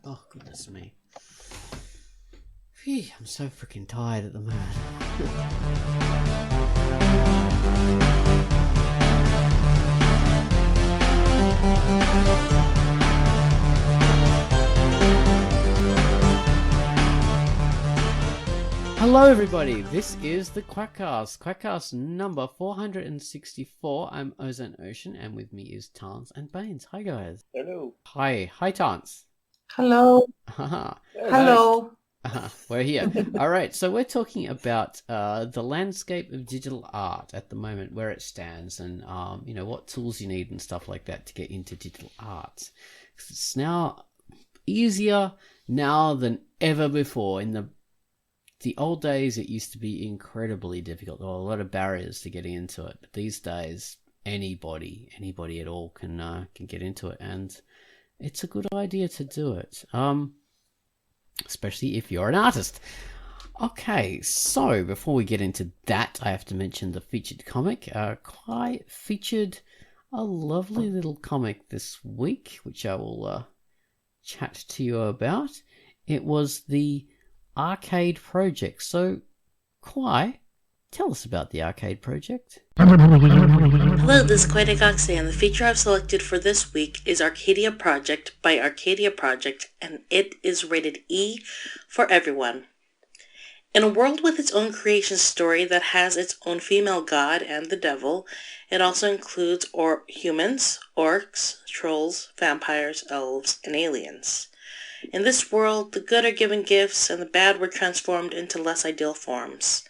Oh, goodness me. Phew, I'm so freaking tired at the moment. Hello everybody, this is the QUACKCAST, QUACKCAST number 464. I'm Ozone Ocean, and with me is Tance and Baines. Hi guys. Hello. Hi Tance. Hello. Hello. We're here. All right, so we're talking about the landscape of digital art at the moment, where it stands, and what tools you need and stuff like that to get into digital art. 'Cause it's now easier now than ever before. In the old days, it used to be incredibly difficult. There were a lot of barriers to getting into it. But these days, anybody at all can get into it, and it's a good idea to do it. Especially if you're an artist. Okay, so before we get into that, I have to mention the featured comic. Quai featured a lovely little comic this week, which I will chat to you about. It was the Arcade Project. So, Quai, tell us about the Arcade Project. Hello, this is QUACKCAST, and the feature I've selected for this week is Arcadia Project by Arcadia Project, and it is rated E for everyone. In a world with its own creation story that has its own female god and the devil, it also includes humans, orcs, trolls, vampires, elves, and aliens. In this world, the good are given gifts and the bad were transformed into less ideal forms.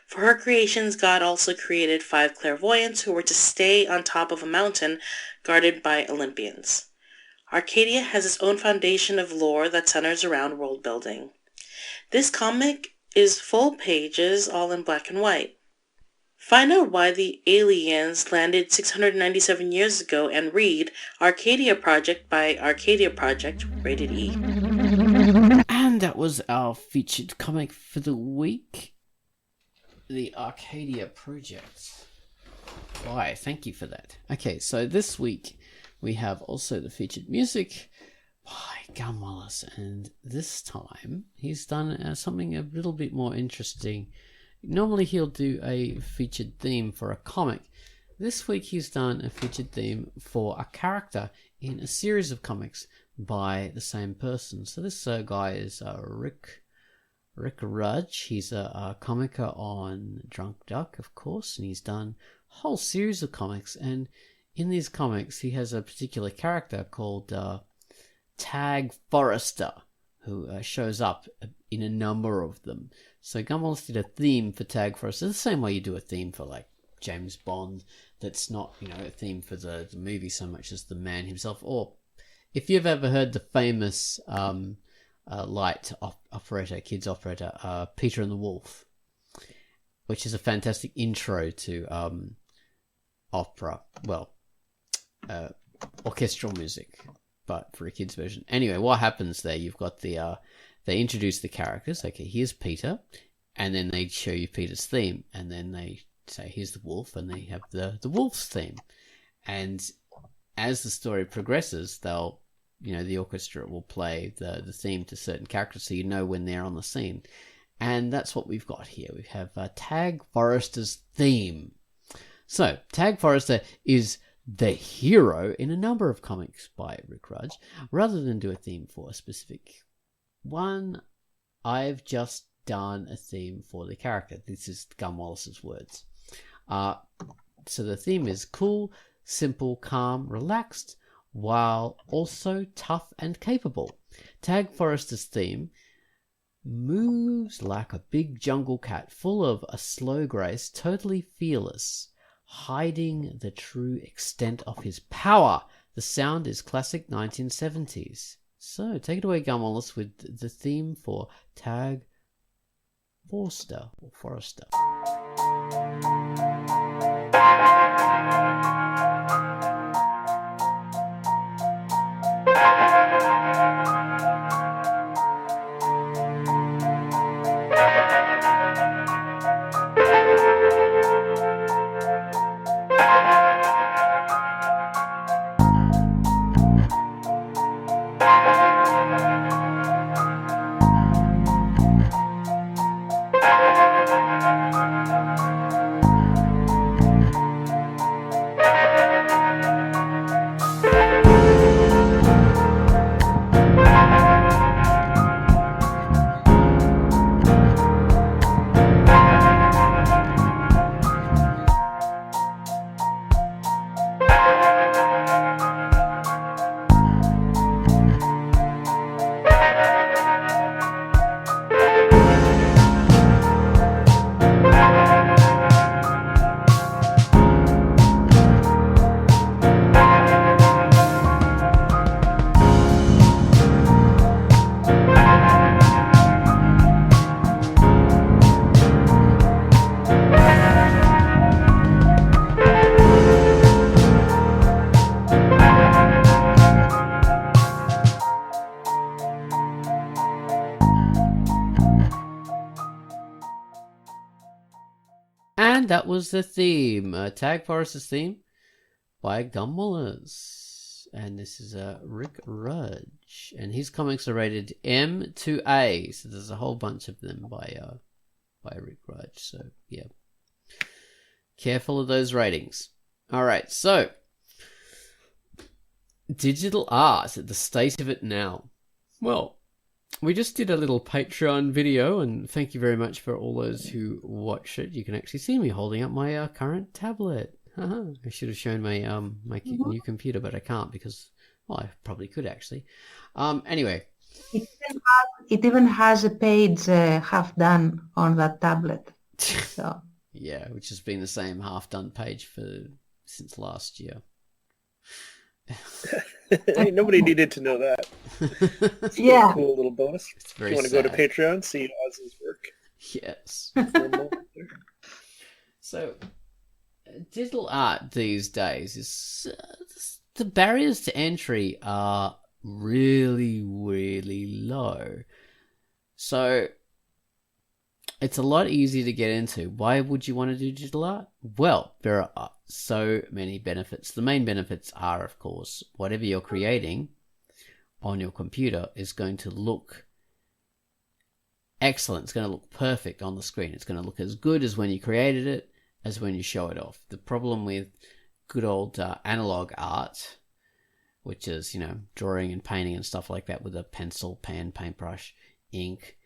For her creations, God also created 5 clairvoyants who were to stay on top of a mountain guarded by Olympians. Arcadia has its own foundation of lore that centers around world building. This comic is full pages, all in black and white. Find out why the aliens landed 697 years ago and read Arcadia Project by Arcadia Project, rated E. And that was our featured comic for the week. The Arcadia Project. Why, thank you for that. Okay, so this week we have also the featured music by Gun Wallace, and this time he's done something a little bit more interesting. Normally he'll do a featured theme for a comic. This week he's done a featured theme for a character in a series of comics by the same person. So this guy is Rick Rudge. He's a comicer on Drunk Duck, of course, and he's done a whole series of comics. And in these comics, he has a particular character called Tag Forrester, who shows up in a number of them. So Gumballs did a theme for Tag Forrester, the same way you do a theme for like James Bond. That's not a theme for the movie so much as the man himself. Or if you've ever heard the famous light operator, kids operator, Peter and the Wolf, which is a fantastic intro to opera, orchestral music, but for a kid's version. Anyway, what happens there, you've got they introduce the characters. Okay, here's Peter, and then they show you Peter's theme, and then they say here's the wolf, and they have the wolf's theme. And as the story progresses, they'll the orchestra will play the theme to certain characters, so you know when they're on the scene. And that's what we've got here. We have Tag Forrester's theme. So, Tag Forrester is the hero in a number of comics by Rick Rudge. Rather than do a theme for a specific one, I've just done a theme for the character. This is Gun Wallace's words. So the theme is cool, simple, calm, relaxed, while also tough and capable. Tag Forrester's theme moves like a big jungle cat, full of a slow grace, totally fearless, hiding the true extent of his power. The sound is classic 1970s. So take it away, Gun Wallace, with the theme for Tag Forrester. And that was the theme, Tag Forest's theme by Gumballers. And this is Rick Rudge. And his comics are rated M to A. So there's a whole bunch of them by Rick Rudge. So, yeah. Careful of those ratings. Alright, so digital art, the state of it now. Well, we just did a little Patreon video, and thank you very much for all those who watched it. You can actually see me holding up my current tablet. I should have shown my new computer, but I can't because, well, I probably could actually. Anyway. It even has a page half done on that tablet. So. Yeah, which has been the same half done page since last year. Nobody needed to know that. It's yeah, a cool little bonus. It's very if you want to go to Patreon, see Oz's work. Yes. So, digital art these days is the barriers to entry are really, really low. So it's a lot easier to get into. Why would you want to do digital art? Well, there are so many benefits. The main benefits are, of course, whatever you're creating on your computer is going to look excellent. It's going to look perfect on the screen. It's going to look as good as when you created it as when you show it off. The problem with good old analog art, which is, you know, drawing and painting and stuff like that with a pencil, pen, paintbrush, ink,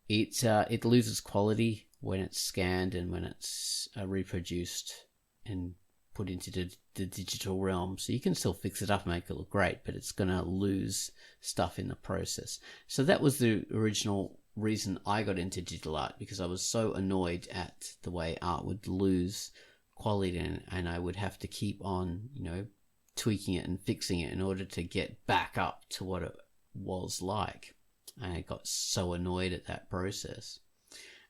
it loses quality when it's scanned and when it's reproduced and put into the digital realm. So you can still fix it up and make it look great, but it's going to lose stuff in the process. So that was the original reason I got into digital art, because I was so annoyed at the way art would lose quality and I would have to keep on, you know, tweaking it and fixing it in order to get back up to what it was like. And I got so annoyed at that process.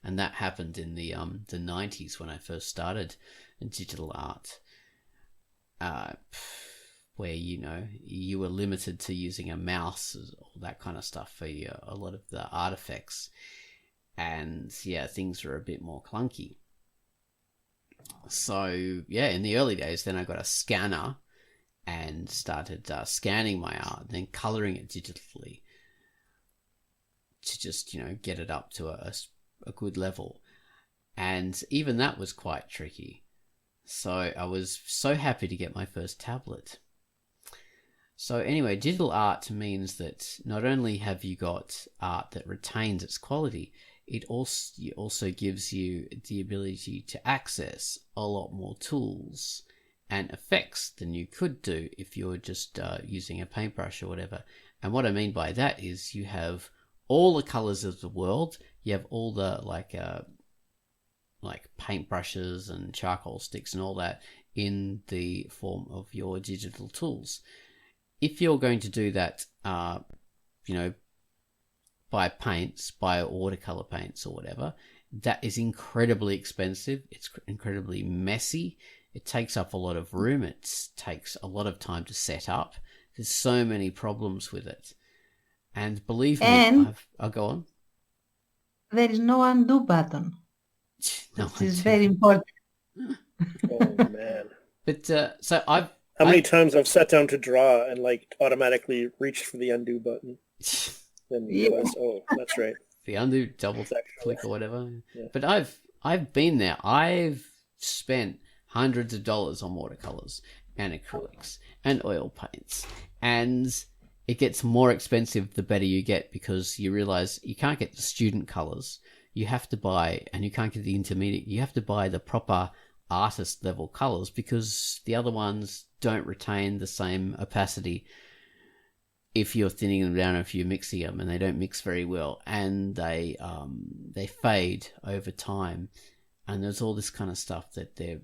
And that happened in the 90s when I first started digital art, where, you know, you were limited to using a mouse, all that kind of stuff for a lot of the artifacts. And yeah, things were a bit more clunky. So yeah, in the early days, then I got a scanner and started scanning my art, then coloring it digitally to just, you know, get it up to a good level. And even that was quite tricky. So I was so happy to get my first tablet. So anyway, digital art means that not only have you got art that retains its quality, it also gives you the ability to access a lot more tools and effects than you could do if you were just using a paintbrush or whatever. And what I mean by that is you have all the colors of the world. You have all the like paintbrushes and charcoal sticks and all that in the form of your digital tools. If you're going to do that, you know, by paints, by watercolor paints or whatever, that is incredibly expensive. It's incredibly messy. It takes up a lot of room. It takes a lot of time to set up. There's so many problems with it. And believe me, I'll go on. There is no undo button. No, which is very important. Oh man! But so How many times I've sat down to draw and like automatically reached for the undo button, then realized, oh, that's right, the undo double click or whatever. Yeah. But I've been there. I've spent hundreds of dollars on watercolors and acrylics and oil paints, and it gets more expensive the better you get, because you realize you can't get the student colors. You have to buy, and you can't get the intermediate, you have to buy the proper artist level colors, because the other ones don't retain the same opacity if you're thinning them down or if you're mixing them, and they don't mix very well, and they fade over time. And there's all this kind of stuff that they're,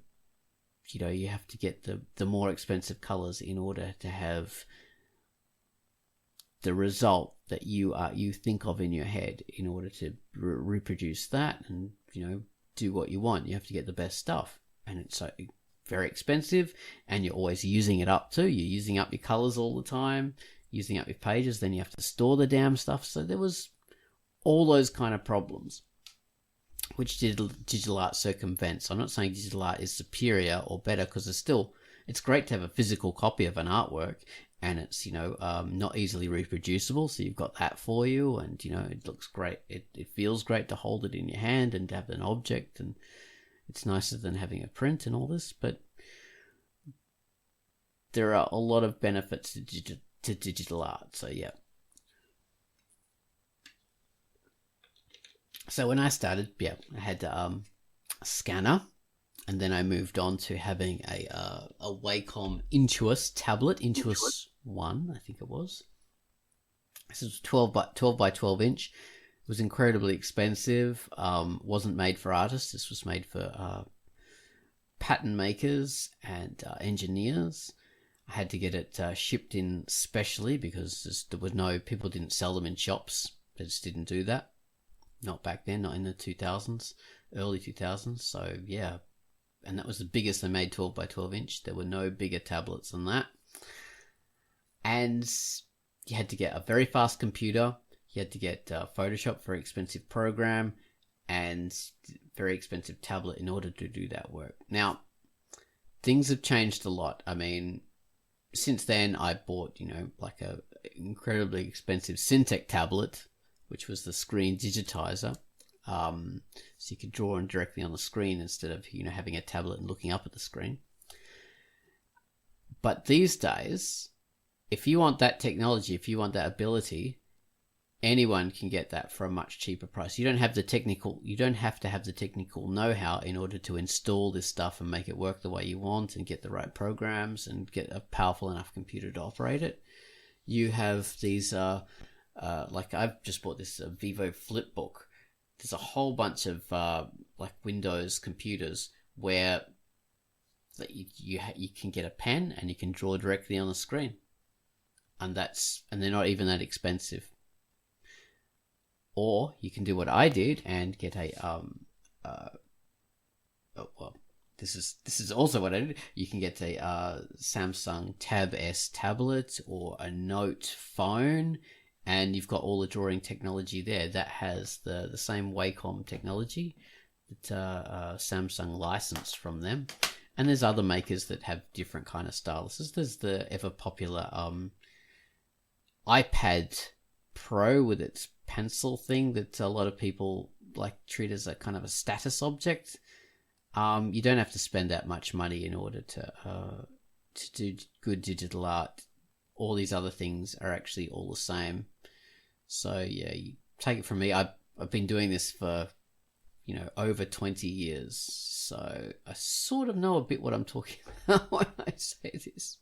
you know, you have to get the more expensive colors in order to have the result that you think of in your head, in order to reproduce that and, you know, do what you want. You have to get the best stuff, and it's so very expensive, and you're always using it up too. You're using up your colors all the time, using up your pages, then you have to store the damn stuff. So there was all those kind of problems. which digital art circumvents. I'm not saying digital art is superior or better, because it's great to have a physical copy of an artwork, and it's not easily reproducible, so you've got that for you, and it looks great. It feels great to hold it in your hand and to have an object, and it's nicer than having a print and all this. But there are a lot of benefits to digital art. So yeah. So when I started, I had a scanner, and then I moved on to having a Wacom Intuos tablet, Intuos 1, I think it was. This was 12 by 12 inch. It was incredibly expensive. Wasn't made for artists. This was made for pattern makers and engineers. I had to get it shipped in specially because people didn't sell them in shops. They just didn't do that. Not back then, not in the 2000s, early 2000s. So yeah, and that was the biggest they made, 12 by 12 inch. There were no bigger tablets than that. And you had to get a very fast computer. You had to get Photoshop, very expensive program, and very expensive tablet in order to do that work. Now, things have changed a lot. I mean, since then I bought, like a incredibly expensive Syntec tablet, which was the screen digitizer. So you could draw on directly on the screen instead of, having a tablet and looking up at the screen. But these days, if you want that technology, if you want that ability, anyone can get that for a much cheaper price. You don't have to have the technical know-how in order to install this stuff and make it work the way you want and get the right programs and get a powerful enough computer to operate it. You have these, like I've just bought this Vivo Flipbook. There's a whole bunch of like Windows computers where you can get a pen and you can draw directly on the screen, and they're not even that expensive. Or you can do what I did and get this is also what I did. You can get a Samsung Tab S tablet or a Note phone, and you've got all the drawing technology there. That has the same Wacom technology that Samsung licensed from them. And there's other makers that have different kind of styluses. There's the ever popular iPad Pro with its pencil thing that a lot of people treat as a kind of a status object. You don't have to spend that much money in order to do good digital art. All these other things are actually all the same. So yeah, you take it from me. I've been doing this for over 20 years, so I sort of know a bit what I'm talking about when I say this.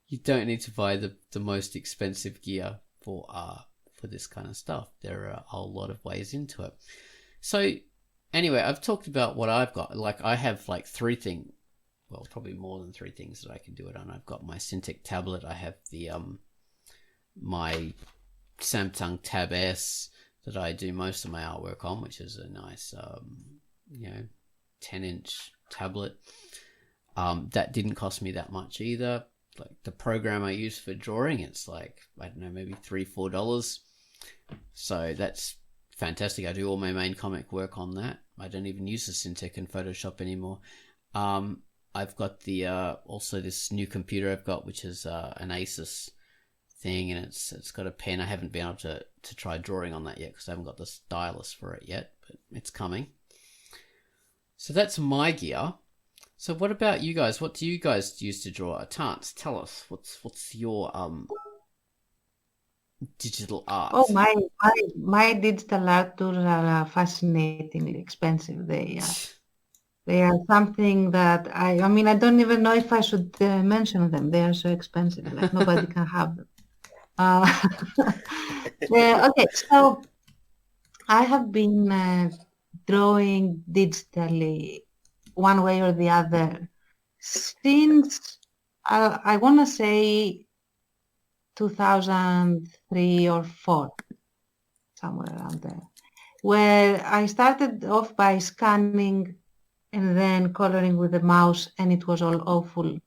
You don't need to buy the most expensive gear for this kind of stuff. There are a lot of ways into it. So anyway, I've talked about what I've got. I have three things. Well, probably more than three things that I can do it on. I've got my Syntec tablet. I have the my Samsung Tab S that I do most of my artwork on, which is a nice 10-inch tablet. That didn't cost me that much either. The program I use for drawing, it's I don't know, maybe $3-4. So that's fantastic. I do all my main comic work on that. I don't even use the Syntec and Photoshop anymore. I've got the also this new computer I've got, which is an Asus thing, and it's got a pen. I haven't been able to try drawing on that yet because I haven't got the stylus for it yet, but it's coming. So that's my gear. So what about you guys? What do you guys use to draw? Tance, tell us what's your digital art? Oh, my digital art tools are fascinatingly expensive. They are something that I don't even know if I should mention them. They are so expensive. Nobody can have them. Okay, so I have been drawing digitally one way or the other since I want to say 2003 or 4, somewhere around there, where I started off by scanning and then coloring with the mouse, and it was all awful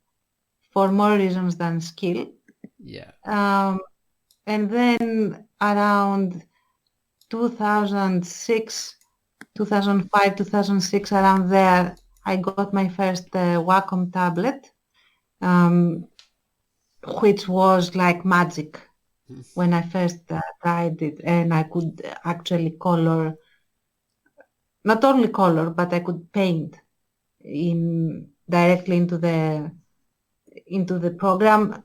for more reasons than skill. Yeah. And then around 2006, 2005, 2006, around there, I got my first Wacom tablet, which was like magic when I first tried it, and I could actually color, not only color, but I could paint directly into the program.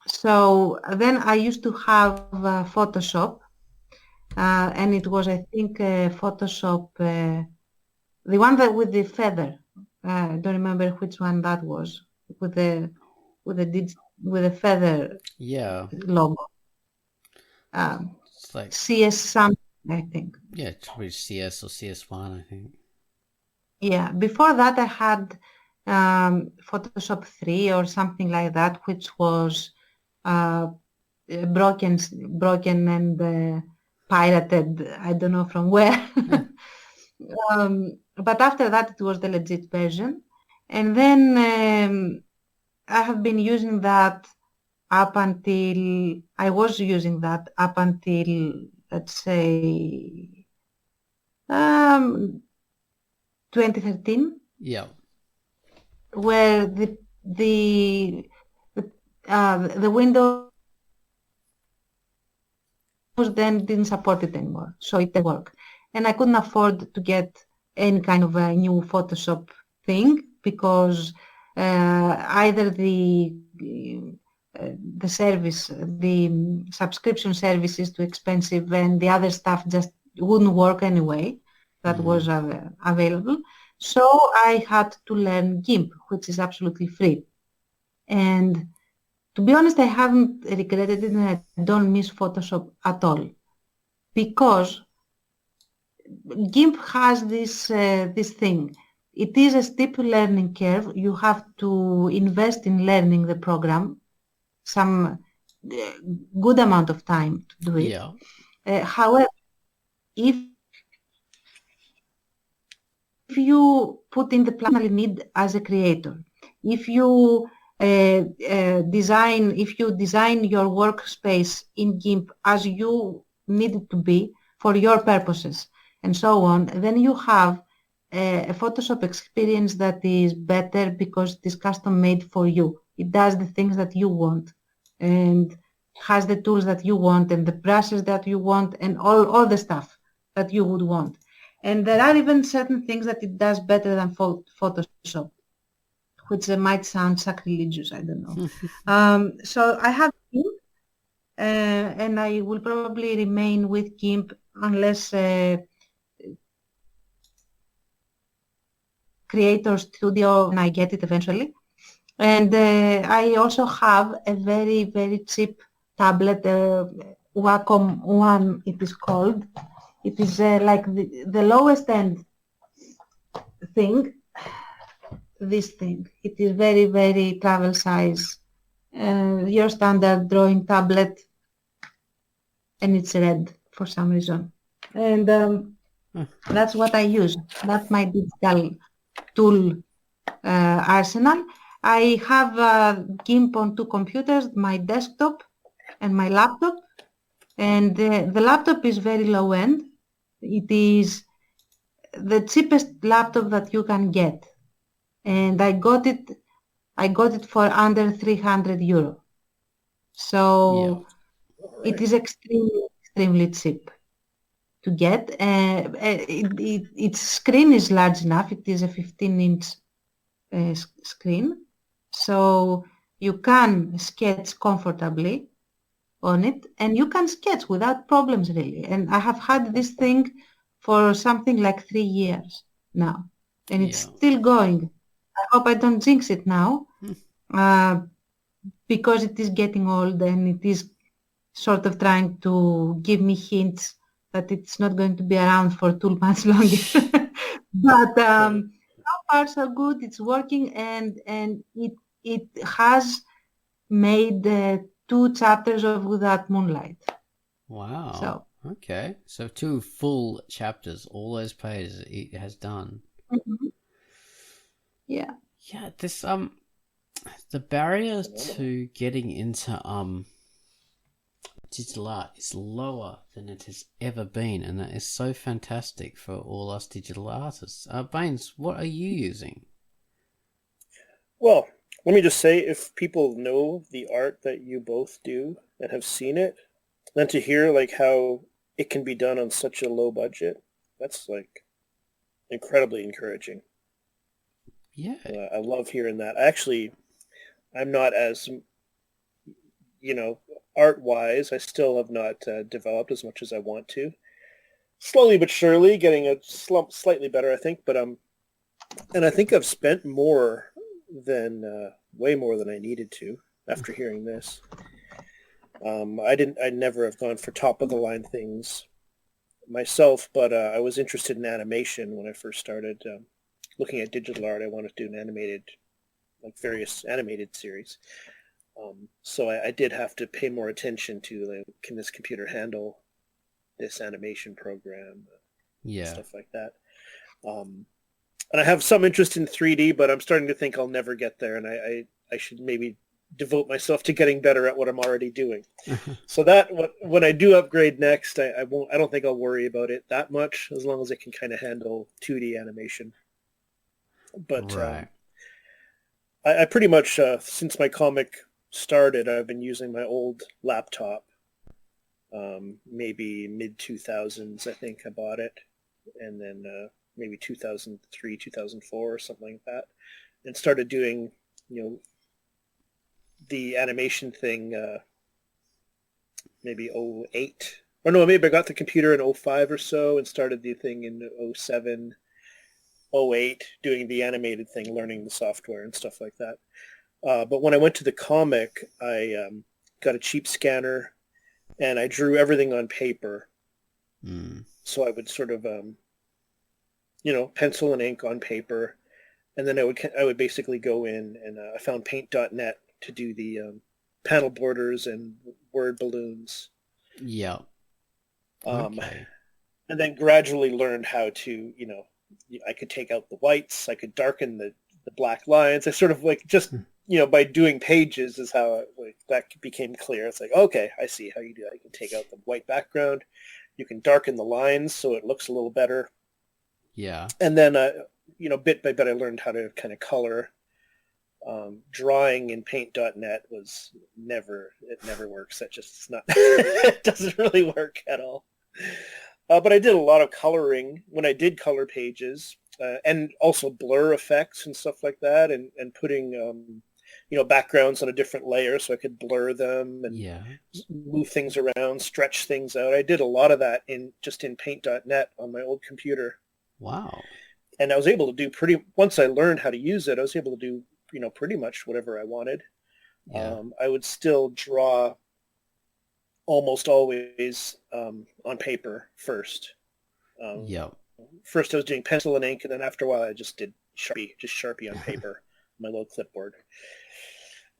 So then I used to have Photoshop, and it was, I think, Photoshop, the one that with the feather. I don't remember which one that was, with the feather Yeah. logo. It's like, CS something, I think. yeah, it's probably CS or CS1, I think. Yeah, before that I had Photoshop 3 or something like that, which was broken and pirated, I don't know from where. But after that it was the legit version. And then I have been using that I was using that up until, let's say, 2013, Yeah. where the Windows then didn't support it anymore, so it didn't work. And I couldn't afford to get any kind of a new Photoshop thing because either the service, the subscription service is too expensive, and the other stuff just wouldn't work anyway that was available. So I had to learn GIMP, which is absolutely free. And to be honest, I haven't regretted it, and I don't miss Photoshop at all, because GIMP has this thing. It is a steep learning curve. You have to invest in learning the program some good amount of time to do it. Yeah. However, if you put in the plan you need as a creator, if you design your workspace in GIMP as you need it to be for your purposes and so on, then you have a Photoshop experience that is better because it is custom made for you. It does the things that you want and has the tools that you want and the brushes that you want and all the stuff that you would want. And there are even certain things that it does better than Photoshop, which might sound sacrilegious, I don't know. So I have GIMP, and I will probably remain with GIMP unless Creator Studio, and I get it eventually. And I also have a very, very cheap tablet, Wacom One it is called. It is like the lowest end thing, this thing. It is very, very travel size, your standard drawing tablet, and it's red for some reason. And that's what I use. That's my digital tool arsenal. I have GIMP on two computers, my desktop and my laptop. And the laptop is very low end. It is the cheapest laptop that you can get. And I got it for under 300 euro. So it is extremely cheap to get. Its screen is large enough. It is a 15-inch screen. So you can sketch comfortably on it, and you can sketch without problems, really. And I have had this thing for something like 3 years now, and it's still going. I hope I don't jinx it now, because it is getting old and it is sort of trying to give me hints that it's not going to be around for too much longer. But so far so good. It's working, and it has made 2 chapters of Without Moonlight. Wow. So okay. So 2 full chapters, all those pages it has done. Yeah. Yeah, this the barrier to getting into digital art is lower than it has ever been, and that is so fantastic for all us digital artists. Baines, what are you using? Well, let me just say, if people know the art that you both do and have seen it, then to hear like how it can be done on such a low budget, that's like incredibly encouraging. Yeah. I love hearing that. Actually, I'm not as, art-wise, I still have not developed as much as I want to. Slowly but surely, getting a slightly better, I think. But and I think I've spent more than way more than I needed to after hearing this. I never have gone for top of the line things myself, but I was interested in animation when I first started looking at digital art. I wanted to do an animated, like various animated series. So I did have to pay more attention to, like, can this computer handle this animation program, stuff like that. And I have some interest in 3D, but I'm starting to think I'll never get there, and I should maybe devote myself to getting better at what I'm already doing. So that when I do upgrade next, I don't think I'll worry about it that much, as long as it can kind of handle 2D animation. But right. I pretty much, since my comic started, I've been using my old laptop. Maybe mid-2000s, I think I bought it. And then maybe 2003, 2004, or something like that. And started doing, the animation thing maybe 08. Or no, maybe I got the computer in 05 or so and started the thing in 07, 08, doing the animated thing, learning the software and stuff like that. But when I went to the comic, I got a cheap scanner and I drew everything on paper. So I would sort of, pencil and ink on paper. And then I would basically go in and I found paint.net to do the panel borders and word balloons. Yeah. Okay. And then gradually learned how to, I could take out the whites, I could darken the black lines. I sort of like just, by doing pages is how that became clear. It's like, okay, I see how you do that. You can take out the white background. You can darken the lines so it looks a little better. Yeah. And then, bit by bit, I learned how to kind of color. Drawing in paint.net it never works. It's not, it doesn't really work at all. But I did a lot of coloring when I did color pages, and also blur effects and stuff like that, and putting, backgrounds on a different layer so I could blur them and move things around, stretch things out. I did a lot of that in paint.net on my old computer. Wow. And I was able to do once I learned how to use it, I was able to do, pretty much whatever I wanted. Yeah. I would still draw almost always on paper first. First I was doing pencil and ink, and then after a while I just did Sharpie on paper, my little clipboard,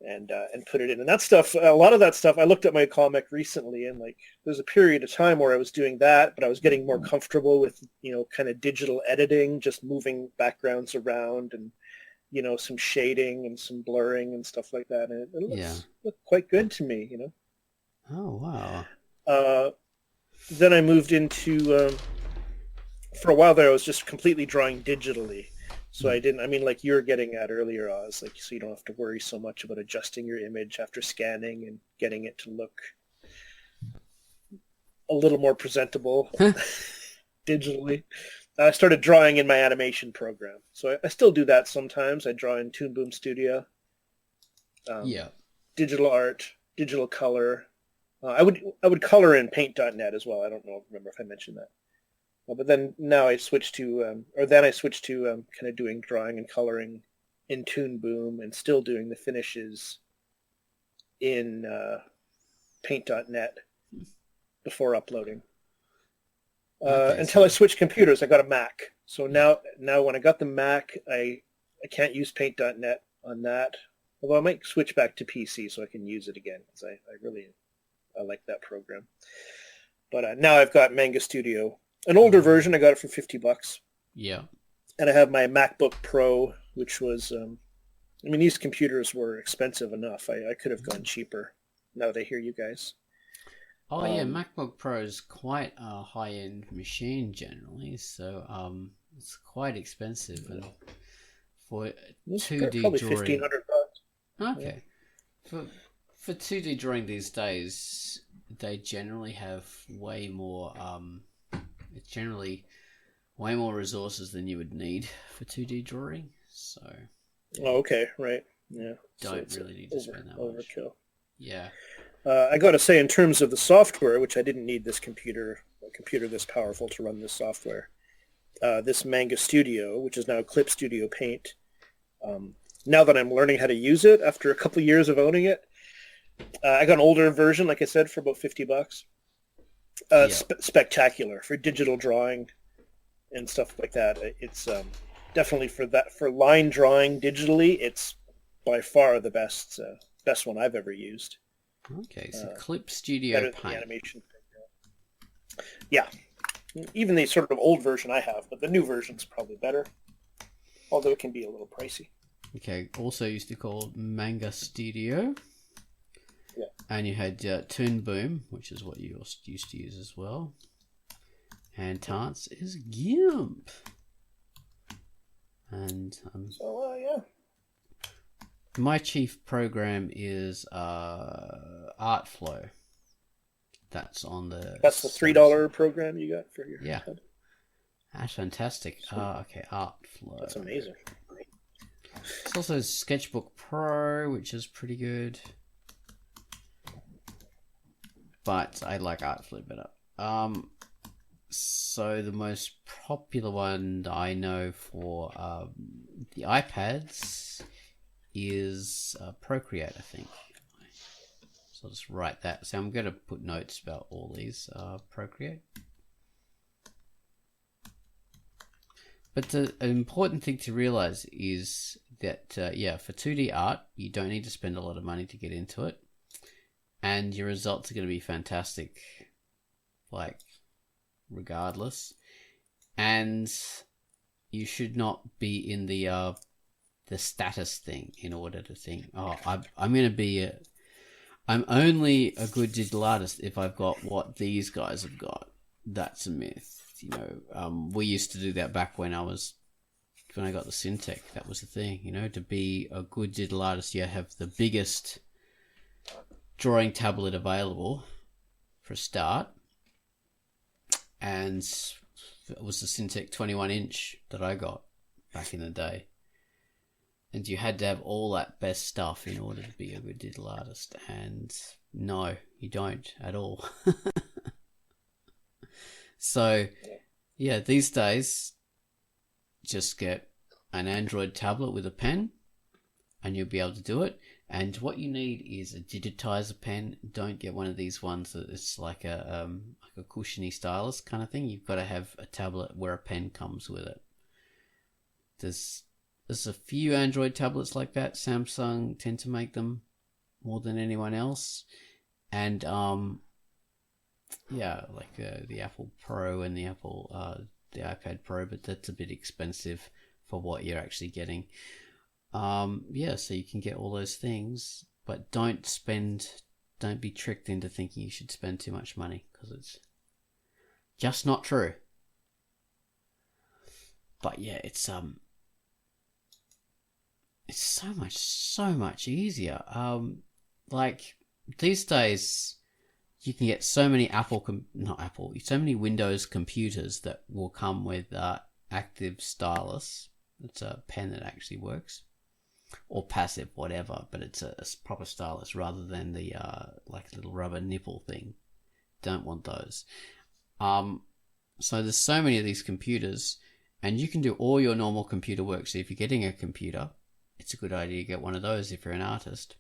and put it in. And that stuff, a lot of that stuff, I looked at my comic recently, and like there's a period of time where I was doing that, but I was getting more comfortable with, kind of digital editing, just moving backgrounds around and, some shading and some blurring and stuff like that. And it looked quite good to me, Oh, wow. Then I moved into, for a while there, I was just completely drawing digitally. So like you were getting at earlier, Oz, like, so you don't have to worry so much about adjusting your image after scanning and getting it to look a little more presentable digitally. I started drawing in my animation program. So I still do that sometimes. I draw in Toon Boom Studio. Digital art, digital color. I would color in paint.net as well. I don't remember if I mentioned that. But then now I switched to, kind of doing drawing and coloring in Toon Boom and still doing the finishes in paint.net before uploading. Until I switched computers, I got a Mac. So now when I got the Mac, I can't use paint.net on that. Although I might switch back to PC so I can use it again, because I like that program. But now I've got Manga Studio. An older version, I got it for $50. Yeah. And I have my MacBook Pro, which was, these computers were expensive enough. I could have gone cheaper now that I hear you guys. Oh yeah, MacBook Pro is quite a high-end machine generally, so it's quite expensive, and for It's 2D probably drawing. $1,500. Okay, for 2D drawing these days, they generally have way more. It's generally way more resources than you would need for 2D drawing. So. Oh, okay, right. Yeah. Don't really need to spend that much. Overkill. Yeah. I got to say, in terms of the software, which I didn't need a computer this powerful to run this software, this Manga Studio, which is now Clip Studio Paint, now that I'm learning how to use it after a couple of years of owning it, I got an older version, like I said, for about $50. Spectacular for digital drawing and stuff like that. It's definitely for line drawing digitally. It's by far the best one I've ever used. Okay, so Clip Studio Paint. Animation. Yeah, even the sort of old version I have, but the new version's probably better, although it can be a little pricey. Okay, also used to call Manga Studio. Yeah. And you had Toon Boom, which is what you also used to use as well. And Tarts is GIMP. And yeah. My chief program is Artflow. That's on the. That's the $3 program you got for your head? That's fantastic. Okay, Artflow. That's amazing. It's also Sketchbook Pro, which is pretty good. But I like Artflow better. So the most popular one I know for the iPads is Procreate, I think. So I'll just write that. So I'm going to put notes about all these. Procreate. But an important thing to realize is that, for 2D art, you don't need to spend a lot of money to get into it. And your results are going to be fantastic, like, regardless. And you should not be in the status thing in order to think, oh, I'm going to be I'm only a good digital artist if I've got what these guys have got. That's a myth. You know, we used to do that back when I got the Syntec. That was the thing, you know, to be a good digital artist, you have the biggest drawing tablet available for a start. And it was the Syntec 21-inch that I got back in the day. And you had to have all that best stuff in order to be a good digital artist. And no, you don't at all. So, yeah, these days, just get an Android tablet with a pen and you'll be able to do it. And what you need is a digitizer pen. Don't get one of these ones that it's like a cushiony stylus kind of thing. You've got to have a tablet where a pen comes with it. There's a few Android tablets like that. Samsung tend to make them more than anyone else. And like the Apple Pro and the iPad Pro, but that's a bit expensive for what you're actually getting. So you can get all those things, but don't be tricked into thinking you should spend too much money, because it's just not true. But yeah, it's so much easier. Like these days, you can get so many so many Windows computers that will come with active stylus. It's a pen that actually works, or passive, whatever. But it's a proper stylus rather than the like a little rubber nipple thing. Don't want those. So there's so many of these computers, and you can do all your normal computer work. So if you're getting a computer, it's a good idea to get one of those if you're an artist.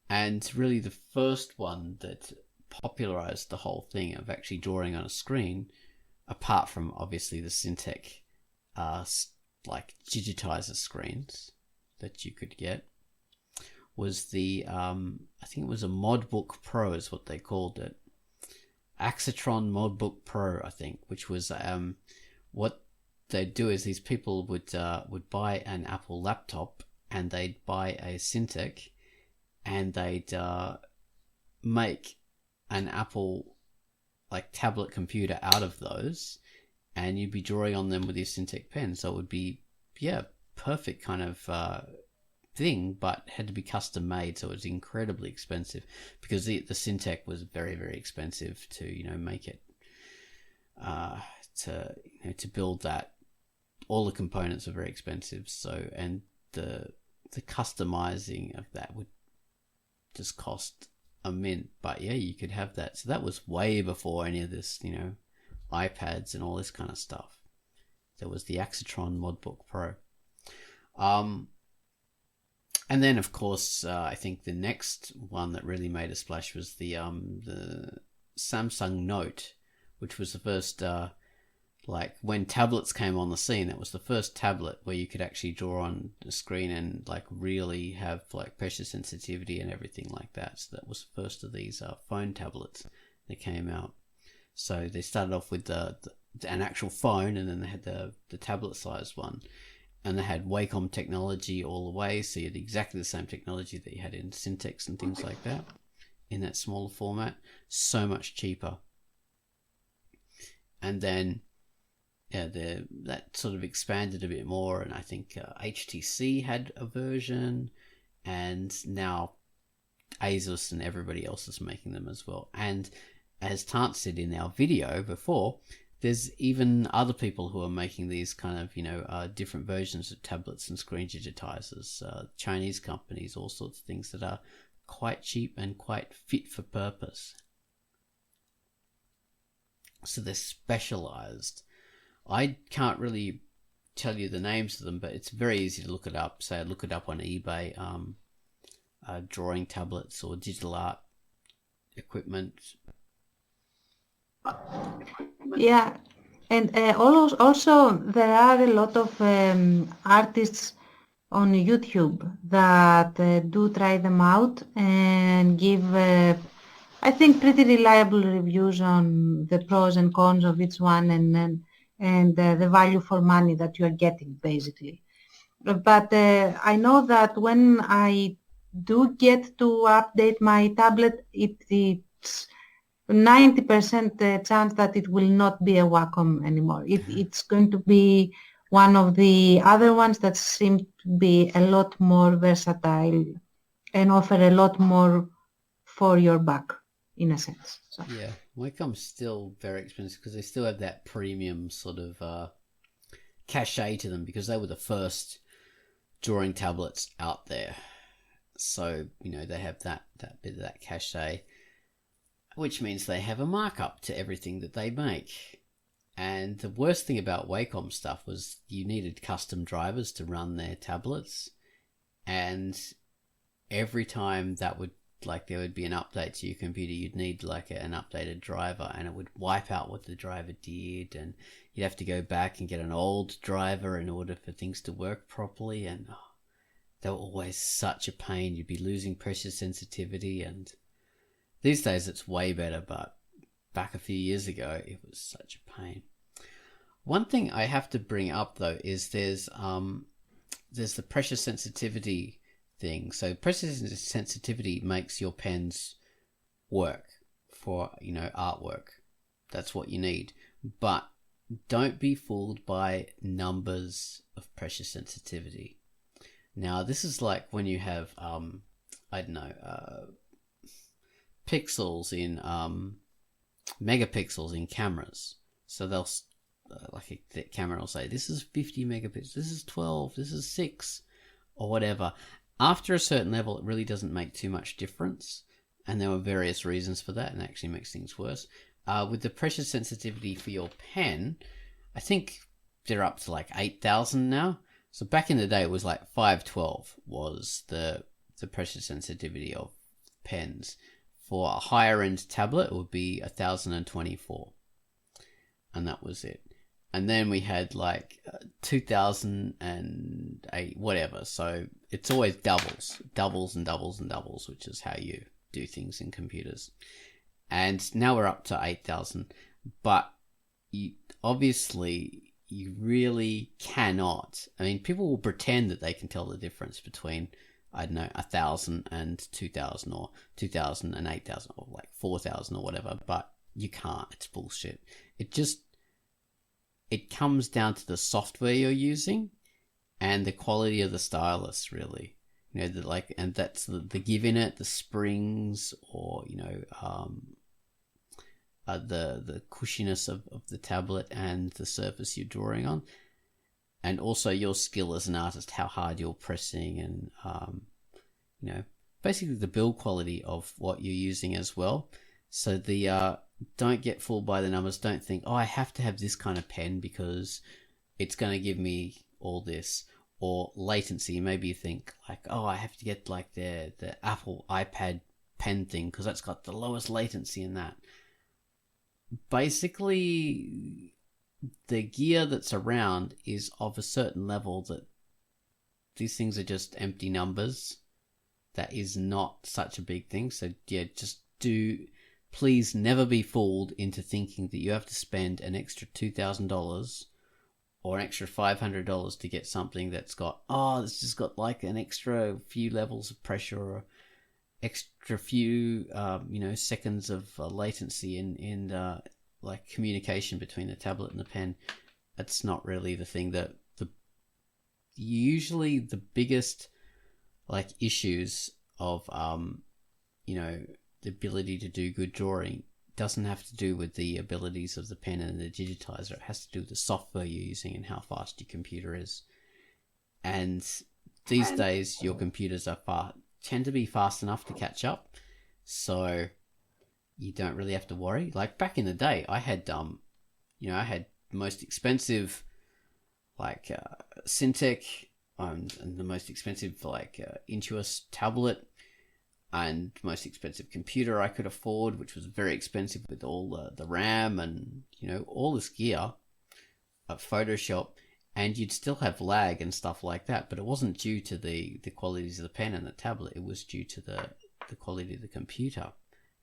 And really the first one that popularized the whole thing of actually drawing on a screen, apart from obviously the Syntec like digitizer screens that you could get, was the I think it was a Modbook Pro is what they called it. Axitron Modbook Pro, I think, which was what they'd do is these people would buy an Apple laptop and they'd buy a Syntec and they'd make an Apple like tablet computer out of those, and you'd be drawing on them with your Syntec pen. So it would be, perfect kind of thing, but had to be custom made, so it was incredibly expensive because the Syntec was very, very expensive to make it to build that. All the components are very expensive, so and the customizing of that would just cost a mint. But yeah, you could have that. So that was way before any of this, iPads and all this kind of stuff. There was the Axitron Modbook Pro. And then, of course, I think the next one that really made a splash was the Samsung Note, which was the first, like when tablets came on the scene, that was the first tablet where you could actually draw on the screen and like really have like pressure sensitivity and everything like that. So that was the first of these phone tablets that came out. So they started off with an actual phone, and then they had the tablet-sized one. And they had Wacom technology all the way, so you had exactly the same technology that you had in Syntex and things like that, in that smaller format. So much cheaper. And then, that sort of expanded a bit more, and I think HTC had a version, and now Asus and everybody else is making them as well. And as Tant said in our video before, there's even other people who are making these kind of, different versions of tablets and screen digitizers, Chinese companies, all sorts of things that are quite cheap and quite fit for purpose. So they're specialized. I can't really tell you the names of them, but it's very easy to look it up. Say, look it up on eBay, drawing tablets or digital art equipment. Yeah, and also there are a lot of artists on YouTube that do try them out and give, I think, pretty reliable reviews on the pros and cons of each one, and the value for money that you are getting, basically. But I know that when I do get to update my tablet, it's 90% chance that it will not be a Wacom anymore. It's going to be one of the other ones that seem to be a lot more versatile and offer a lot more for your buck, in a sense. So. Yeah, Wacom's still very expensive because they still have that premium sort of cachet to them, because they were the first drawing tablets out there. So, they have that bit of that cachet, which means they have a markup to everything that they make. And the worst thing about Wacom stuff was you needed custom drivers to run their tablets, and every time there would be an update to your computer, you'd need an updated driver, and it would wipe out what the driver did, and you'd have to go back and get an old driver in order for things to work properly, and they were always such a pain. You'd be losing pressure sensitivity, and these days it's way better, but back a few years ago it was such a pain. One thing I have to bring up though is there's the pressure sensitivity thing. So pressure sensitivity makes your pens work for artwork. That's what you need. But don't be fooled by numbers of pressure sensitivity. Now this is like when you have pixels in megapixels in cameras. So they'll the camera will say this is 50 megapixels, this is 12, this is 6, or whatever. After a certain level, it really doesn't make too much difference, and there were various reasons for that, and it actually makes things worse. With the pressure sensitivity for your pen, I think they're up to 8,000 now. So back in the day, it was 512 was the pressure sensitivity of pens. For a higher end tablet, it would be 1,024, and that was it. And then we had 2008, whatever. So it's always doubles and doubles, which is how you do things in computers. And now we're up to 8,000. But obviously, you really cannot. I mean, people will pretend that they can tell the difference between I don't know, 1,000 and 2,000 or 2,000 and 8,000 or like 4,000 or whatever, but you can't. It's bullshit. It comes down to the software you're using and the quality of the stylus, really. You know, and that's the give in it, the springs, or, you know, the cushiness of the tablet and the surface you're drawing on. And also your skill as an artist, how hard you're pressing, and, you know, basically the build quality of what you're using as well. So don't get fooled by the numbers. Don't think, oh, I have to have this kind of pen because it's going to give me all this. Or latency. Maybe you think like, oh, I have to get like the Apple iPad pen thing because that's got the lowest latency in that. Basically, the gear that's around is of a certain level that these things are just empty numbers. That is not such a big thing. So yeah, please never be fooled into thinking that you have to spend an extra $2,000 or an extra $500 to get something that's got, it's just got like an extra few levels of pressure or extra few, seconds of latency in like communication between the tablet and the pen. That's not really the thing. Usually the biggest like issues of, the ability to do good drawing doesn't have to do with the abilities of the pen and the digitizer. It has to do with the software you're using and how fast your computer is. And these days, your computers tend to be fast enough to catch up, so you don't really have to worry. Like back in the day, I had I had the most expensive like Syntec and the most expensive like Intuos tablet, and most expensive computer I could afford, which was very expensive with all the RAM and, all this gear of Photoshop, and you'd still have lag and stuff like that, but it wasn't due to the qualities of the pen and the tablet. It was due to the quality of the computer.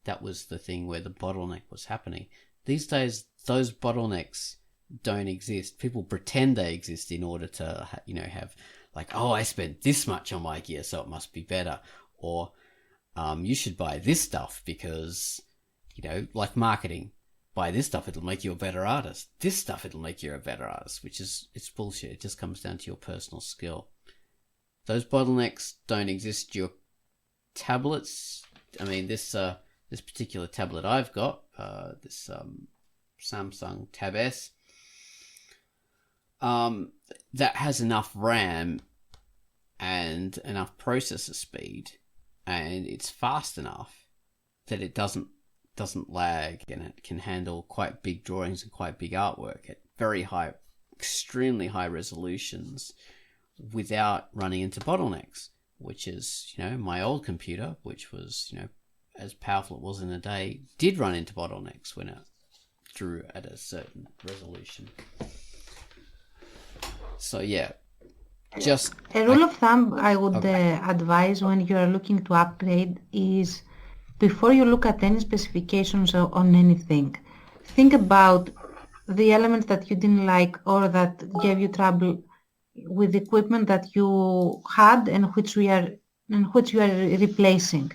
That was the thing where the bottleneck was happening. These days, those bottlenecks don't exist. People pretend they exist in order to, have like, oh, I spent this much on my gear, so it must be better. Or, you should buy this stuff because, like marketing, buy this stuff, it'll make you a better artist. This stuff, it'll make you a better artist, it's bullshit. It just comes down to your personal skill. Those bottlenecks don't exist. Your tablets, this particular tablet I've got, this Samsung Tab S, that has enough RAM and enough processor speed, and it's fast enough that it doesn't lag, and it can handle quite big drawings and quite big artwork at very high, extremely high resolutions without running into bottlenecks, which is, my old computer, which was, as powerful it was in a day, did run into bottlenecks when it drew at a certain resolution. So yeah, just a rule of thumb I would advise when you are looking to upgrade is, before you look at any specifications on anything, think about the elements that you didn't like or that gave you trouble with the equipment that you had and which you are replacing.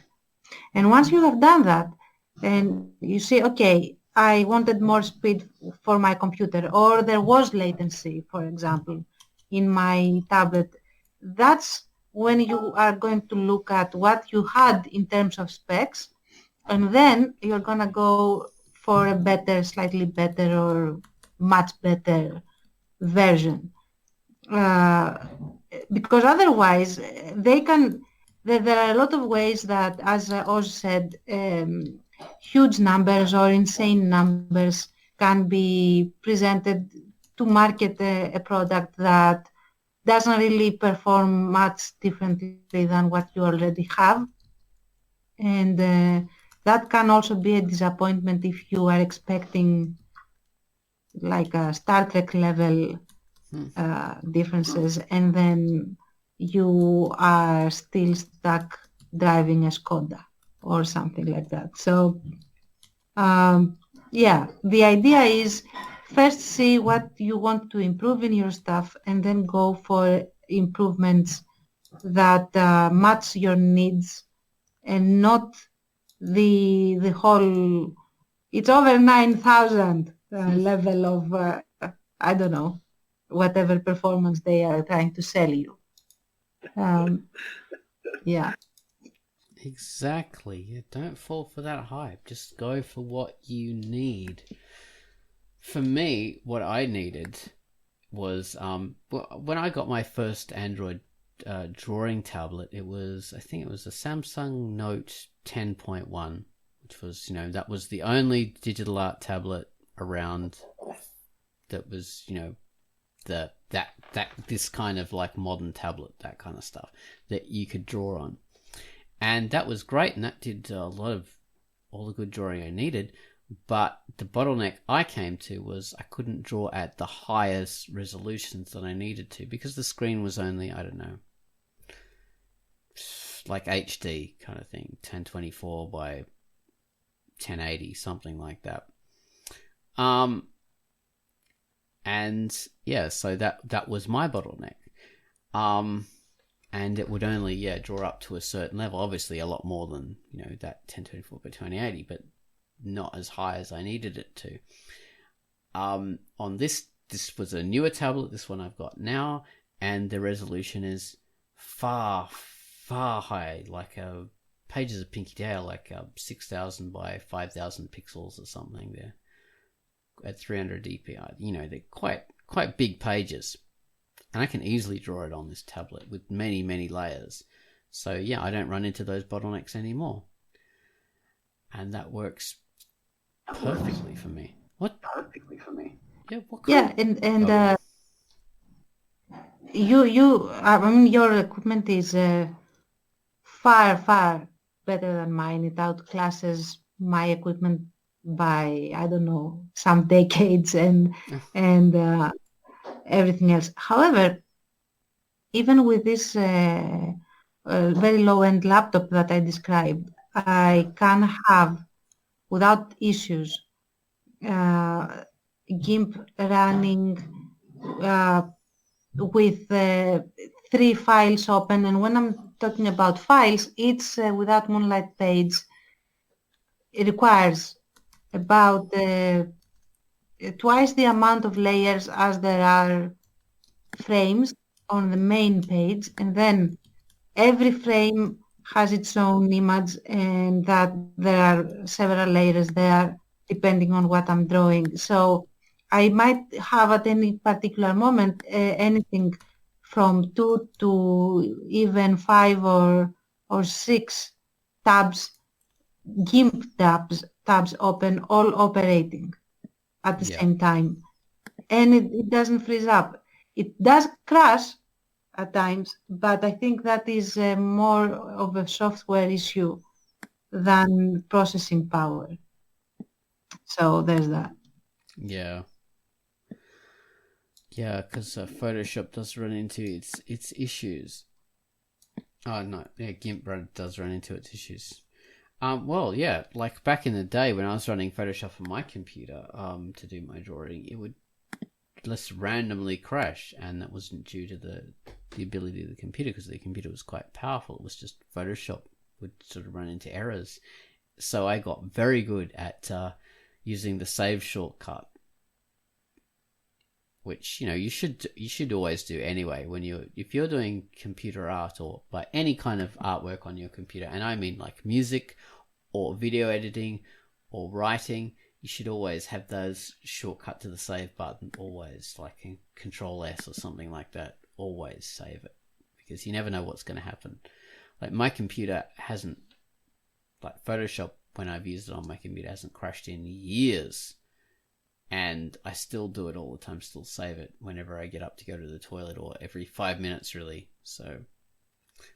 And once you have done that, and you say, okay, I wanted more speed for my computer, or there was latency, for example, in my tablet, that's when you are going to look at what you had in terms of specs, and then you're going to go for a better, slightly better, or much better version. Because otherwise, there are a lot of ways that, as Oz said, huge numbers or insane numbers can be presented to market a product that doesn't really perform much differently than what you already have. And that can also be a disappointment if you are expecting like a Star Trek level differences, and then you are still stuck driving a Skoda or something like that. So the idea is first see what you want to improve in your stuff, and then go for improvements that match your needs and not the whole, it's over 9,000 level of, I don't know, whatever performance they are trying to sell you. Yeah. Exactly. Yeah, don't fall for that hype. Just go for what you need. For me, what I needed was when I got my first Android drawing tablet, I think it was a Samsung Note 10.1, which was, that was the only digital art tablet around that was, this kind of like modern tablet, that kind of stuff that you could draw on. And that was great, and that did a lot of all the good drawing I needed. But the bottleneck I came to was I couldn't draw at the highest resolutions that I needed to, because the screen was only, I don't know, like HD kind of thing, 1024 by 1080, something like that. And yeah, so that was my bottleneck. And it would only, draw up to a certain level, obviously a lot more than, that 1024 by 2080, but not as high as I needed it to. On this was a newer tablet, this one I've got now, and the resolution is far, far higher, like pages of Pinky Day are like 6,000 by 5,000 pixels or something there at 300 dpi. They're quite big pages, and I can easily draw it on this tablet with many, many layers. So yeah, I don't run into those bottlenecks anymore, and that works perfectly for me. What? Perfectly for me. Yeah. What kind and I mean, your equipment is far, far better than mine. It outclasses my equipment by, I don't know, some decades and everything else. However, even with this very low-end laptop that I described, I can have, without issues, GIMP running with 3 files open. And when I'm talking about files, it's without Moonlight Page. It requires about twice the amount of layers as there are frames on the main page, and then every frame has its own image, and that there are several layers there depending on what I'm drawing. So I might have at any particular moment anything from 2 to even 5 or 6 tabs, GIMP tabs open, all operating at the same time. And it doesn't freeze up. It does crash at times, but I think that is more of a software issue than processing power. So there's that. Yeah. Yeah, because Photoshop does run into its issues. Oh, no. Yeah, GIMP does run into its issues. Well, yeah, like back in the day when I was running Photoshop on my computer to do my drawing, it would just randomly crash, and that wasn't due to the ability of the computer, because the computer was quite powerful. It was just Photoshop would sort of run into errors. So I got very good at using the save shortcut, which you should always do anyway if you're doing computer art or like any kind of artwork on your computer, and I mean like music or video editing or writing. You should always have those shortcut to the save button, always, like in Control S or something like that. Always save it, because you never know what's going to happen. Like my computer hasn't, like Photoshop, when I've used it on my computer, hasn't crashed in years. And I still do it all the time, still save it whenever I get up to go to the toilet, or every 5 minutes really. So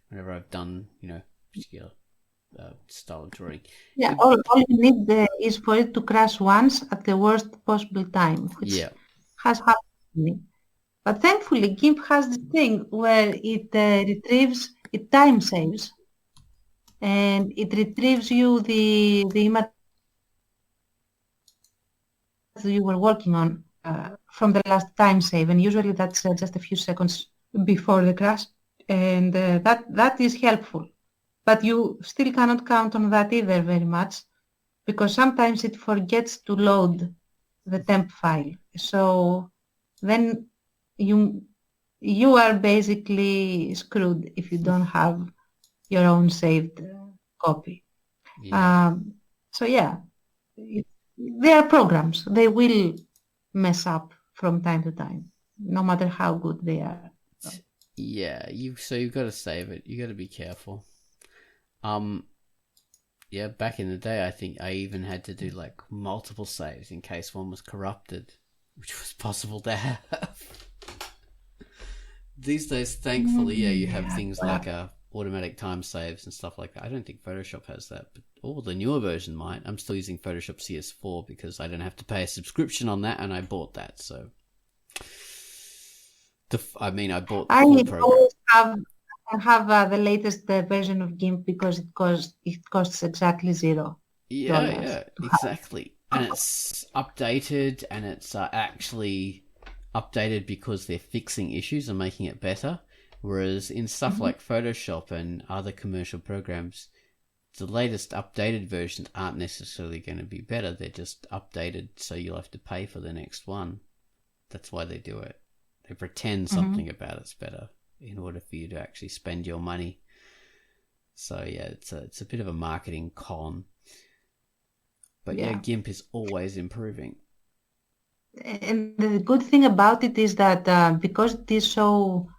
whenever I've done, particular style of drawing. Yeah, all you need is for it to crash once at the worst possible time, which has happened to me. But thankfully, GIMP has this thing where it retrieves, it time saves, and it retrieves you the image that you were working on from the last time save, and usually that's just a few seconds before the crash. and that is helpful. But you still cannot count on that either very much, because sometimes it forgets to load the temp file. So then you are basically screwed if you don't have your own saved copy. Yeah. So yeah, they are programs. They will mess up from time to time, no matter how good they are. Yeah, you've got to save it. You got to be careful. Yeah, back in the day, I think I even had to do like multiple saves in case one was corrupted, which was possible to have. These days, thankfully, yeah, you have things like automatic time saves and stuff like that. I don't think Photoshop has that, but the newer version might. I'm still using Photoshop CS4 because I don't have to pay a subscription on that, and I bought that. So, I bought the full program. I have the latest version of GIMP because it costs exactly $0. Yeah, exactly. And it's updated, and it's actually updated because they're fixing issues and making it better. Whereas in stuff like Photoshop and other commercial programs, the latest updated versions aren't necessarily going to be better. They're just updated, so you'll have to pay for the next one. That's why they do it. They pretend something about it's better in order for you to actually spend your money. So yeah, it's a bit of a marketing con. But yeah, GIMP is always improving. And the good thing about it is that because it is so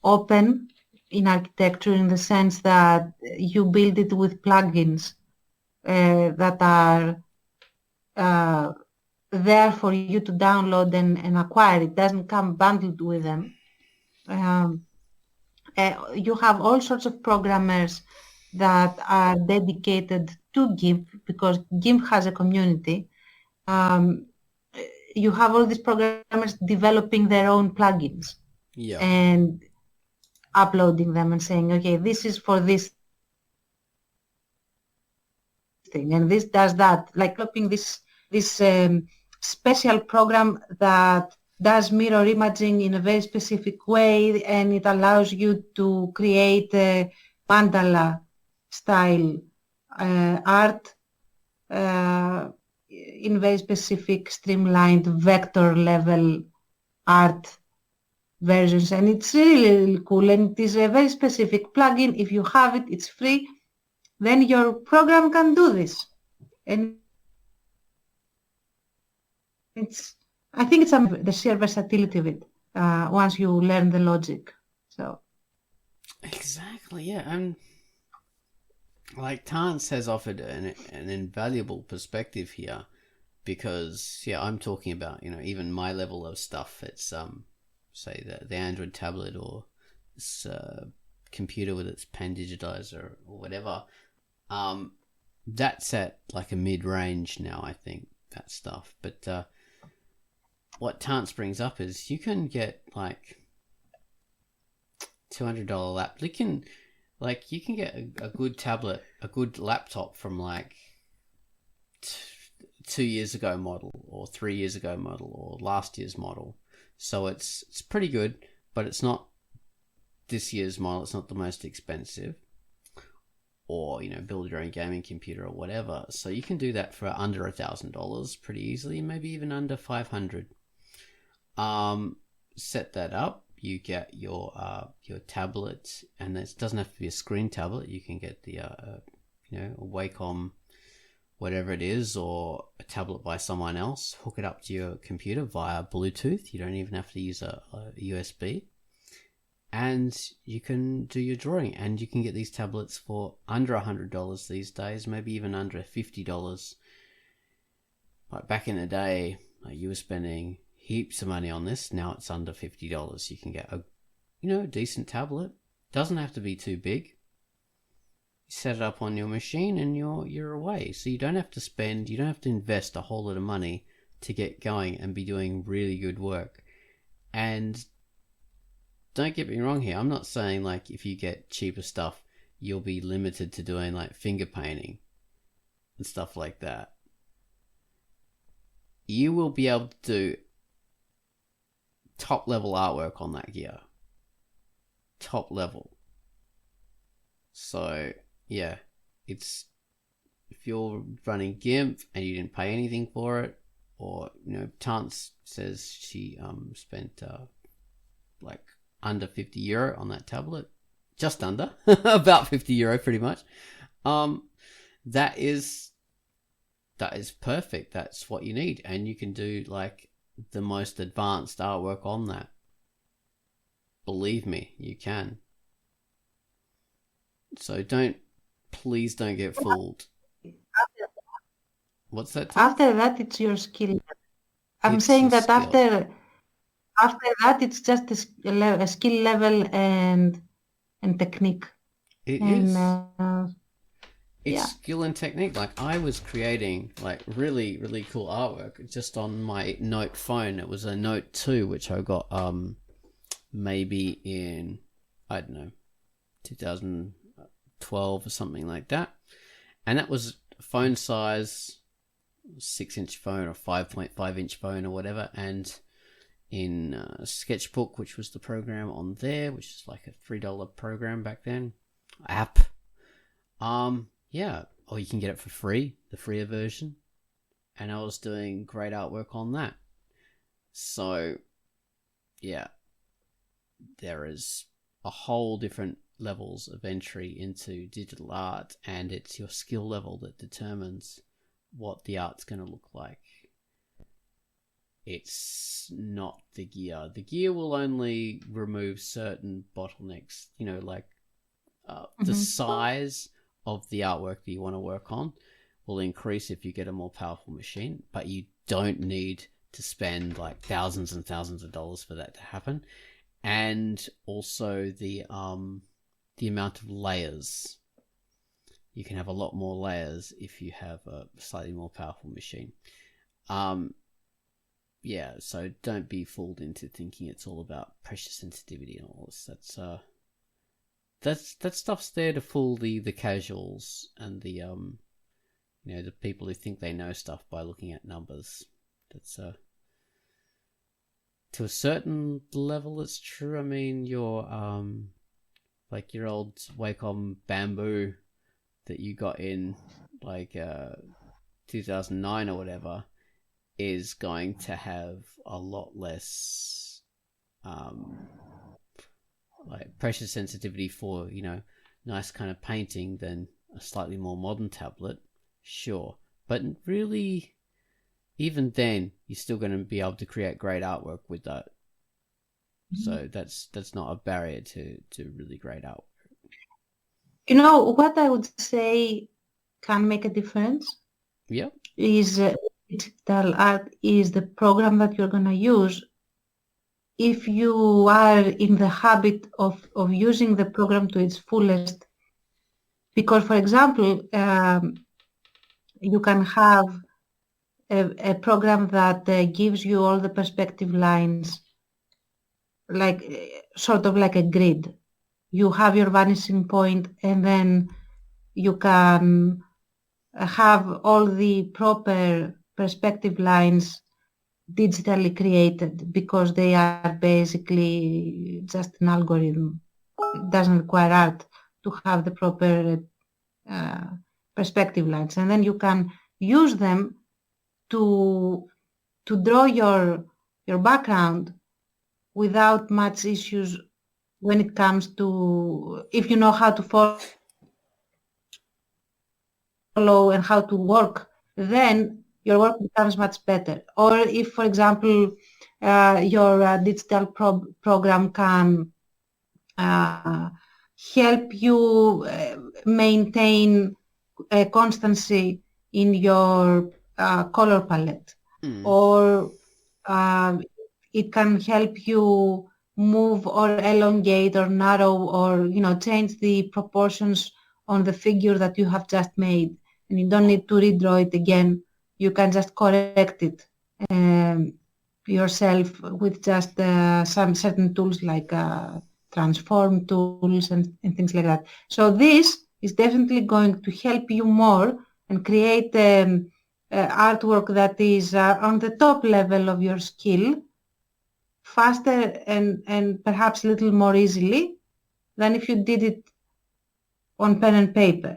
open in architecture, in the sense that you build it with plugins that are there for you to download and acquire. It doesn't come bundled with them. You have all sorts of programmers that are dedicated to GIMP because GIMP has a community. You have all these programmers developing their own plugins and uploading them and saying, okay, this is for this thing and this does that, like developing this special program that does mirror imaging in a very specific way, and it allows you to create a mandala style art in very specific streamlined vector level art versions, and it's really, really cool, and it is a very specific plugin. If you have it, it's free, then your program can do this. And I think it's the sheer versatility of it once you learn the logic. So exactly, yeah. And like Tance has offered an invaluable perspective here, because I'm talking about even my level of stuff. It's say the Android tablet or this computer with its pen digitizer or whatever. That's at like a mid-range now, I think, that stuff. But what Tance brings up is you can get like $200 laptop. You can get a good tablet, a good laptop from like 2 years ago model or 3 years ago model or last year's model. So it's pretty good, but it's not this year's model. It's not the most expensive. Or, build your own gaming computer or whatever. So you can do that for under $1,000 pretty easily, maybe even under $500. Set that up. You get your tablet, and it doesn't have to be a screen tablet. You can get the a Wacom, whatever it is, or a tablet by someone else. Hook it up to your computer via Bluetooth. You don't even have to use a USB. And you can do your drawing, and you can get these tablets for under $100 these days, maybe even under $50. Like back in the day, you were spending heaps of money on this. Now it's under $50. You can get a decent tablet. Doesn't have to be too big. You set it up on your machine, and you're away. So you don't have to invest a whole lot of money to get going and be doing really good work. And don't get me wrong here. I'm not saying like if you get cheaper stuff, you'll be limited to doing like finger painting and stuff like that. You will be able to do top level artwork on that gear top level. So yeah, it's if you're running GIMP and you didn't pay anything for it, or Tance says she spent like under €50 on that tablet, just under about €50 pretty much. That is perfect. That's what you need, and you can do like the most advanced artwork on that. Believe me, you can. So please don't get fooled. What's that? After that, it's your skill. I'm It's saying your that skill. after that, it's just a skill level and technique. It And is. It's yeah. skill and technique. Like I was creating like really, really cool artwork just on my Note phone. It was a Note 2, which I got maybe in, I don't know, 2012 or something like that. And that was phone size, 6-inch phone or 5.5-inch phone or whatever. And in Sketchbook, which was the program on there, which is like a $3 program back then, app. Yeah, or you can get it for free, the freer version. And I was doing great artwork on that. So, yeah, there is a whole different levels of entry into digital art, and it's your skill level that determines what the art's going to look like. It's not the gear. The gear will only remove certain bottlenecks, like the size of the artwork that you want to work on will increase if you get a more powerful machine, but you don't need to spend like thousands and thousands of dollars for that to happen. And also the amount of layers. You can have a lot more layers if you have a slightly more powerful machine. Yeah, so don't be fooled into thinking it's all about pressure sensitivity and all this. That stuff's there to fool the casuals and the the people who think they know stuff by looking at numbers. That's to a certain level it's true. I mean, your like your old Wacom Bamboo that you got in like 2009 or whatever is going to have a lot less like pressure sensitivity for nice kind of painting than a slightly more modern tablet, sure, but really even then you're still going to be able to create great artwork with that. So that's not a barrier to really great artwork. What I would say can make a difference is digital art is the program that you're going to use. If you are in the habit of using the program to its fullest, because, for example, you can have a program that gives you all the perspective lines, like sort of like a grid. You have your vanishing point, and then you can have all the proper perspective lines digitally created because they are basically just an algorithm. It doesn't require art to have the proper perspective lines, and then you can use them to draw your background without much issues when it comes to, if you know how to follow and how to work, then your work becomes much better. Or if, for example, your digital program can help you maintain a constancy in your color palette, or it can help you move or elongate or narrow or change the proportions on the figure that you have just made, and you don't need to redraw it again. You can just correct it yourself with just some certain tools like transform tools and things like that. So this is definitely going to help you more and create artwork that is on the top level of your skill, faster and perhaps a little more easily, than if you did it on pen and paper.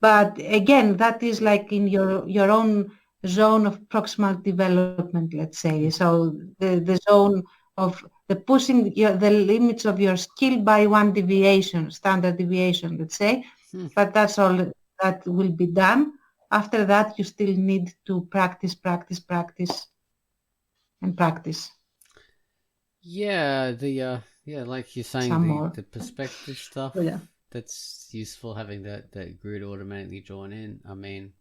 But again, that is like in your own zone of proximal development, let's say. So the zone of the pushing the limits of your skill by one deviation, standard deviation, let's say. But that's all that will be done. After that, you still need to practice, and practice. Yeah, like you're saying, Some more. the perspective stuff. Yeah. That's useful, having that grid automatically drawn in. I mean,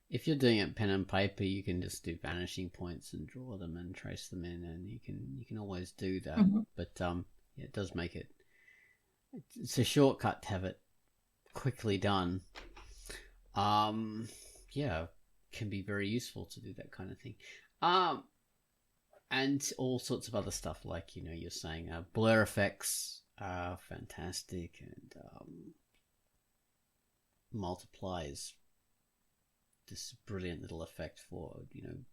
if you're doing it pen and paper, you can just do vanishing points and draw them and trace them in, and you can always do that. But yeah, it does make it. It's a shortcut to have it quickly done. Yeah, can be very useful to do that kind of thing. And all sorts of other stuff, like you're saying blur effects. Fantastic, and multiplies this brilliant little effect for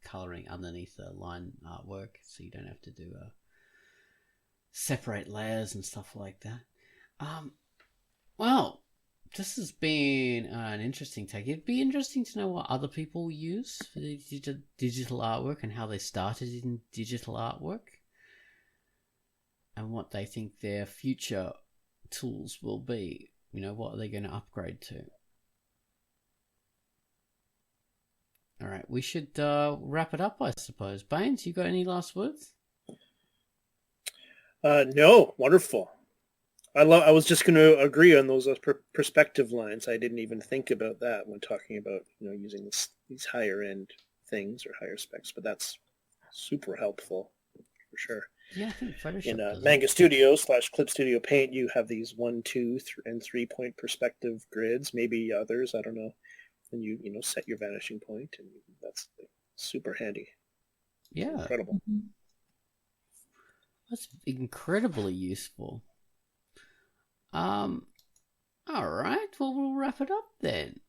coloring underneath the line artwork, so you don't have to do separate layers and stuff like that. Well, this has been an interesting take. It'd be interesting to know what other people use for the digital artwork and how they started in digital artwork, and what they think their future tools will be. What are they going to upgrade to? All right, we should wrap it up, I suppose. Baines, you got any last words? No, wonderful. I was just going to agree on those perspective lines. I didn't even think about that when talking about using these higher end things or higher specs, but that's super helpful for sure. Yeah, I think Photoshop in Manga Studio / Clip Studio Paint, you have these 1, 2, and 3 point perspective grids, maybe others, I don't know. And you set your vanishing point, and that's super handy. Yeah. Incredible. That's incredibly useful. All right, well, we'll wrap it up then.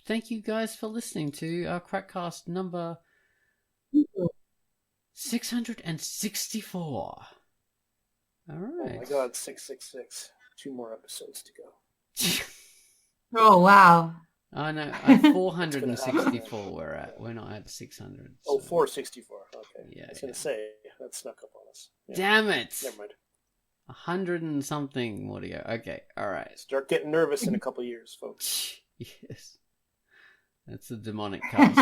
Thank you guys for listening to our QUACKCAST number 664. All right. Oh my God, 666. 2 more episodes to go. Oh, wow. I know. At 464 we're at. We're not at 600. So. Oh, 464. Okay. Yeah, I was going to say, that snuck up on us. Yeah. Damn it. Never mind. 100 and something more to go. Okay, all right. Start getting nervous in a couple years, folks. Yes. That's the demonic cast.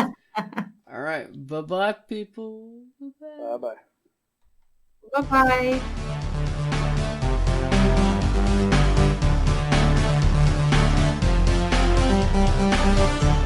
All right. Bye-bye, people. Bye-bye. Bye-bye. Thank you.